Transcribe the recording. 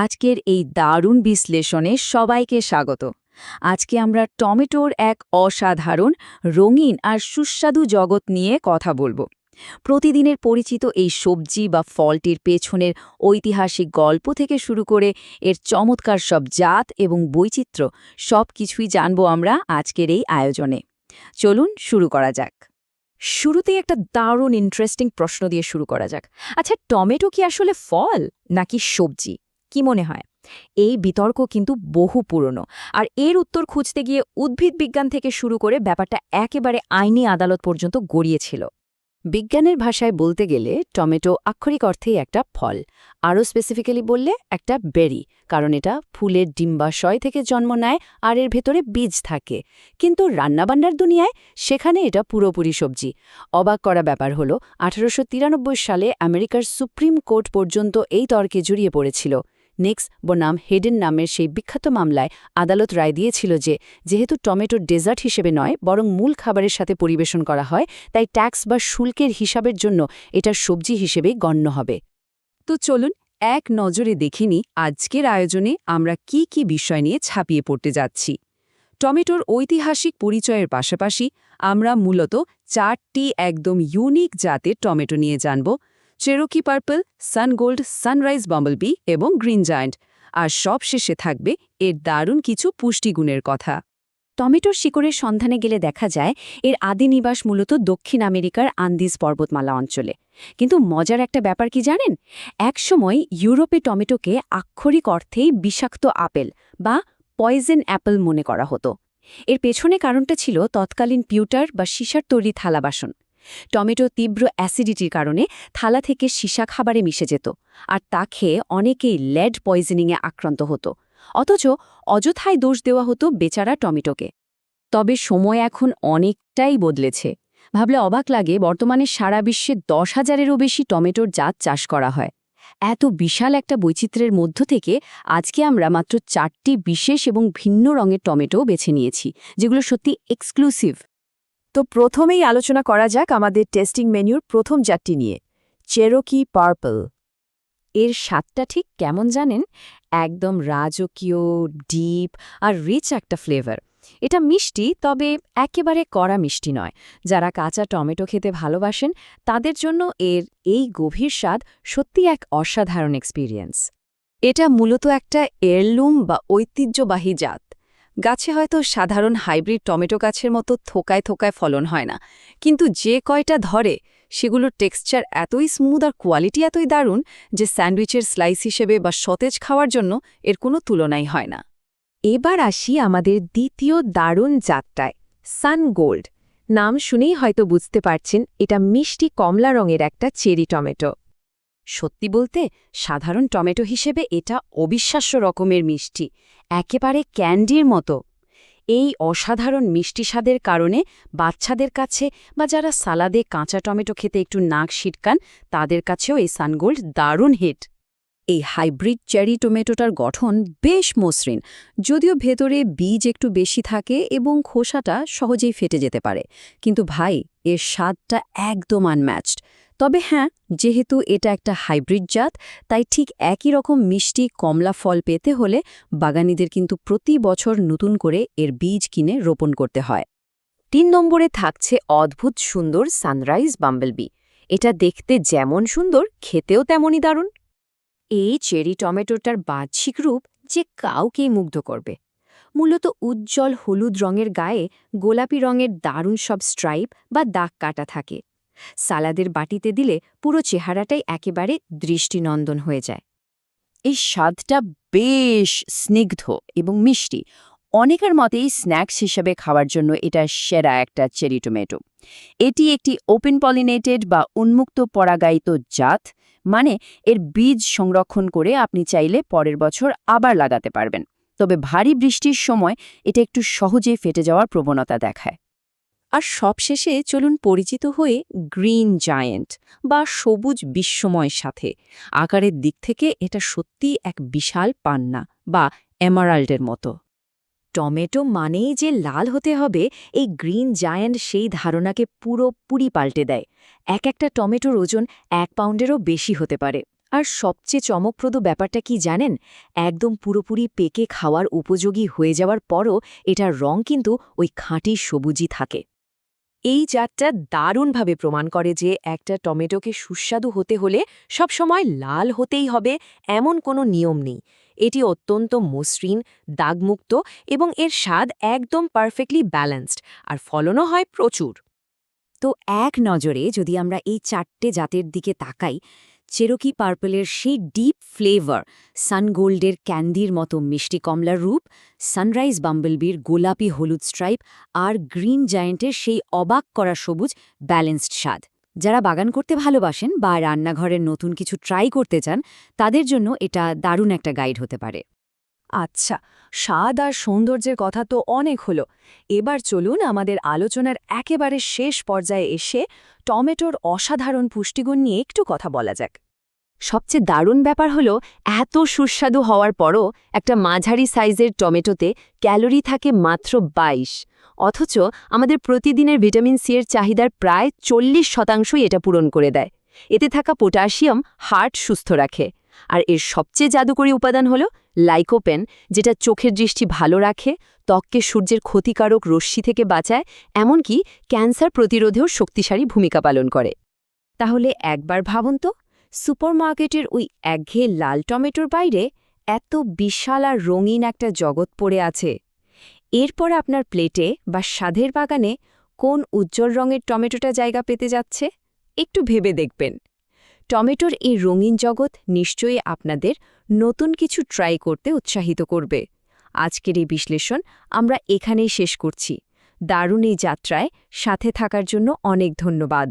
আজকের এই দারুণ বিশ্লেষণে সবাইকে স্বাগত। আজকে আমরা টমেটোর এক অসাধারণ, রঙিন আর সুস্বাদু জগৎ নিয়ে কথা বলবো। প্রতিদিনের পরিচিত এই সবজি বা ফলটির পেছনের ঐতিহাসিক গল্প থেকে শুরু করে এর চমৎকার সব জাত এবং বৈচিত্র্য সব কিছুই জানবো আমরা আজকের এই আয়োজনে। চলুন শুরু করা যাক। শুরুতেই একটা দারুণ ইন্টারেস্টিং প্রশ্ন দিয়ে শুরু করা যাক। আচ্ছা, টমেটো কি আসলে ফল নাকি সবজি? কি মনে হয়? এই বিতর্ক কিন্তু বহু পুরনো, আর এর উত্তর খুঁজতে গিয়ে উদ্ভিদ বিজ্ঞান থেকে শুরু করে ব্যাপারটা একেবারে আইনি আদালত পর্যন্ত গড়িয়েছিল। বিজ্ঞানের ভাষায় বলতে গেলে টমেটো আক্ষরিক অর্থেই একটা ফল, আরও স্পেসিফিক্যালি বললে একটা বেরি, কারণ এটা ফুলের ডিম্বাশয় থেকে জন্ম নেয় আর এর ভেতরে বীজ থাকে। কিন্তু রান্নাবান্নার দুনিয়ায় সেখানে এটা পুরোপুরি সবজি। অবাক করা ব্যাপার হলো 1893 সালে আমেরিকার সুপ্রিম কোর্ট পর্যন্ত এই তর্কে জড়িয়ে পড়েছিল। নিক্স বনাম হেডেন নামের সেই বিখ্যাত মামলায় আদালত রায় দিয়েছিল যে যেহেতু টমেটো ডেজার্ট হিসেবে নয় বরং মূল খাবারের সাথে পরিবেশন করা হয়, তাই ট্যাক্স বা শুল্কের হিসাবের জন্য এটা সবজি হিসেবেই গণ্য হবে। তো চলুন এক নজরে দেখে নিই আজকের আয়োজনে আমরা কি কি বিষয় নিয়ে ছাপিয়ে পড়তে যাচ্ছি। টমেটোর ঐতিহাসিক পরিচয়ের পাশাপাশি আমরা মূলত 4টি একদম ইউনিক জাতের টমেটো নিয়ে জানব: চেরোকি পার্পল, সানগোল্ড, সানরাইজ বাম্বলবি এবং গ্রিন জায়ান্ট। আর সব শেষে থাকবে এর দারুণ কিছু পুষ্টিগুণের কথা। টমেটোর শিকড়ের সন্ধানে গেলে দেখা যায় এর আদি নিবাস মূলত দক্ষিণ আমেরিকার আন্দিজ পর্বতমালা অঞ্চলে। কিন্তু মজার একটা ব্যাপার কি জানেন? একসময় ইউরোপে টমেটোকে আক্ষরিক অর্থেই বিষাক্ত আপেল বা পয়জন অ্যাপল মনে করা হতো। এর পেছনে কারণটা ছিল তৎকালীন পিউটার বা সীসার তৈরি থালা বাসন। টমেটো তীব্র অ্যাসিডিটির কারণে থালা থেকে সীসা খাবারে মিশে যেত, আর তা খেয়ে অনেকেই লেড পয়জনিংয়ে আক্রান্ত হতো। অথচ অযথায় দোষ দেওয়া হতো বেচারা টমেটোকে। তবে সময় এখন অনেকটাই বদলেছে। ভাবলে অবাক লাগে, বর্তমানে সারা বিশ্বে 10,000-এরও বেশি টমেটোর জাত চাষ করা হয়। এত বিশাল একটা বৈচিত্র্যের মধ্য থেকে আজকে আমরা মাত্র 4টি বিশেষ এবং ভিন্ন রঙের টমেটো বেছে নিয়েছি, যেগুলো সত্যি এক্সক্লুসিভ। তো প্রথমেই আলোচনা করা যাক আমাদের টেস্টিং মেনুর প্রথম জাতটি নিয়ে, চেরোকি পার্পল। এর স্বাদটা ঠিক কেমন জানেন? একদম রাজকীয়, ডিপ আর রিচ একটা ফ্লেভার। এটা মিষ্টি, তবে একেবারে কড়া মিষ্টি নয়। যারা কাঁচা টমেটো খেতে ভালোবাসেন তাদের জন্য এর এই গভীর স্বাদ সত্যি এক অসাধারণ এক্সপিরিয়েন্স। এটা মূলত একটা এয়ারলুম বা ঐতিহ্যবাহী জাত। গাছে হয়তো সাধারণ হাইব্রিড টমেটো গাছের মতো থোকায় থোকায় ফলন হয় না, কিন্তু যে কয়টা ধরে সেগুলোর টেক্সচার এতই স্মুথ আর কোয়ালিটি এতই দারুণ যে স্যান্ডউইচের স্লাইস হিসেবে বা সতেজ খাওয়ার জন্য এর কোনো তুলনাই হয় না। এবার আসি আমাদের দ্বিতীয় দারুণ জাতটায়, সানগোল্ড। নাম শুনেই হয়তো বুঝতে পারছেন এটা মিষ্টি কমলা রঙের একটা চেরি টমেটো। সত্যি বলতে সাধারণ টমেটো হিসেবে এটা অবিশ্বাস্য রকমের মিষ্টি, একেবারে ক্যান্ডির মতো। এই অসাধারণ মিষ্টি স্বাদের কারণে বাচ্চাদের কাছে বা যারা সালাদে কাঁচা টমেটো খেতে একটু নাক সিটকান তাদের কাছেও এই সানগোল্ড দারুণ হিট। এই হাইব্রিড চেরি টমেটোটার গঠন বেশ মসৃণ, যদিও ভেতরে বীজ একটু বেশি থাকে এবং খোসাটা সহজেই ফেটে যেতে পারে। কিন্তু ভাই, এর স্বাদটা একদম আনম্যাচড। তবে হ্যাঁ, যেহেতু এটা একটা হাইব্রিড জাত, তাই ঠিক একই রকম মিষ্টি কমলা ফল পেতে হলে বাগানীদের কিন্তু প্রতি বছর নতুন করে এর বীজ কিনে রোপণ করতে হয়। 3 নম্বরে থাকছে অদ্ভুত সুন্দর সানরাইজ বাম্বলবি। এটা দেখতে যেমন সুন্দর, খেতেও তেমনই দারুণ। এই চেরি টমেটোটার বাহ্যিক রূপ যে কাউকেই মুগ্ধ করবে। মূলত উজ্জ্বল হলুদ রঙের গায়ে গোলাপি রঙের দারুণ সব স্ট্রাইপ বা দাগ কাটা থাকে। সালাদের বাটিতে দিলে পুরো চেহারাটাই একেবারে দৃষ্টিনন্দন হয়ে যায়। এই স্বাদটা বেশ স্নিগ্ধ এবং মিষ্টি। অনেকের মতেই স্ন্যাক্স হিসেবে খাওয়ার জন্য এটা সেরা একটা চেরি টমেটো। এটি একটি ওপেন পলিনেটেড বা উন্মুক্ত পরাগায়িত জাত, মানে এর বীজ সংরক্ষণ করে আপনি চাইলে পরের বছর আবার লাগাতে পারবেন। তবে ভারী বৃষ্টির সময় এটা একটু সহজেই ফেটে যাওয়ার প্রবণতা দেখায়। আর সবশেষে চলুন পরিচিত হয়ে গ্রিন জায়ান্ট বা সবুজ বিস্ময়ের সাথে। আকারের দিক থেকে এটা সত্যি এক বিশাল পান্না বা এমারাল্ডের মতো। টমেটো মানেই যে লাল হতে হবে, এই গ্রিন জায়ান্ট সেই ধারণাকে পুরোপুরি পাল্টে দেয়। একটা টমেটোর ওজন 1 পাউন্ডেরও বেশি হতে পারে, আর সবচেয়ে চমকপ্রদ ব্যাপারটা কি জানেন, একদম পুরোপুরি পেকে খাওয়ার উপযোগী হয়ে যাওয়ার পরও এটার রং কিন্তু ওই খাঁটি সবুজই থাকে। এই জাতটা দারুণভাবে প্রমাণ করে যে একটা টমেটোকে সুস্বাদু হতে হলে সবসময় লাল হতেই হবে এমন কোনো নিয়ম নেই। এটি অত্যন্ত মসৃণ, দাগমুক্ত এবং এর স্বাদ একদম পারফেক্টলি ব্যালেন্সড, আর ফলনও হয় প্রচুর। তো এক নজরে যদি আমরা এই 4টে জাতের দিকে তাকাই, চেরোকি পার্পলের সেই ডিপ ফ্লেভার, সানগোল্ডের ক্যান্ডির মতো মিষ্টি কমলার রূপ, সানরাইজ বাম্বলবির গোলাপি হলুদ স্ট্রাইপ, আর গ্রিন জায়েন্টের সেই অবাক করা সবুজ ব্যালেন্সড স্বাদ। যারা বাগান করতে ভালোবাসেন বা রান্নাঘরের নতুন কিছু ট্রাই করতে চান, তাদের জন্য এটা দারুণ একটা গাইড হতে পারে। আচ্ছা, স্বাদ আর সৌন্দর্যের কথা তো অনেক হলো। এবার চলুন আমাদের আলোচনার একেবারে শেষ পর্যায়ে এসে টমেটোর অসাধারণ পুষ্টিগুণ নিয়ে একটু কথা বলা যাক। সবচেয়ে দারুণ ব্যাপার হলো, এত সুস্বাদু হওয়ার পরও একটা মাঝারি সাইজের টমেটোতে ক্যালোরি থাকে মাত্র 22, অথচ আমাদের প্রতিদিনের ভিটামিন সি এর চাহিদার প্রায় 40% এটা পূরণ করে দেয়। এতে থাকা পটাশিয়াম হার্ট সুস্থ রাখে। আর এর সবচেয়ে জাদুকরী উপাদান হল লাইকোপেন, যেটা চোখের দৃষ্টি ভালো রাখে, ত্বককে সূর্যের ক্ষতিকারক রশ্মি থেকে বাঁচায়, এমনকি ক্যান্সার প্রতিরোধেও শক্তিশালী ভূমিকা পালন করে। তাহলে একবার ভাবুন তো, সুপারমার্কেটের ওই একঘেয়ে লাল টমেটোর বাইরে এত বিশাল আর রঙিন একটা জগৎ পড়ে আছে। এরপর আপনার প্লেটে বা স্বাদের বাগানে কোন উজ্জ্বল রঙের টমেটোটা জায়গা পেতে যাচ্ছে, একটু ভেবে দেখবেন। টমেটোর এই রঙিন জগৎ নিশ্চয়ই আপনাদের নতুন কিছু ট্রাই করতে উৎসাহিত করবে। আজকের এই বিশ্লেষণ আমরা এখানেই শেষ করছি। দারুণ এই যাত্রায় সাথে থাকার জন্য অনেক ধন্যবাদ।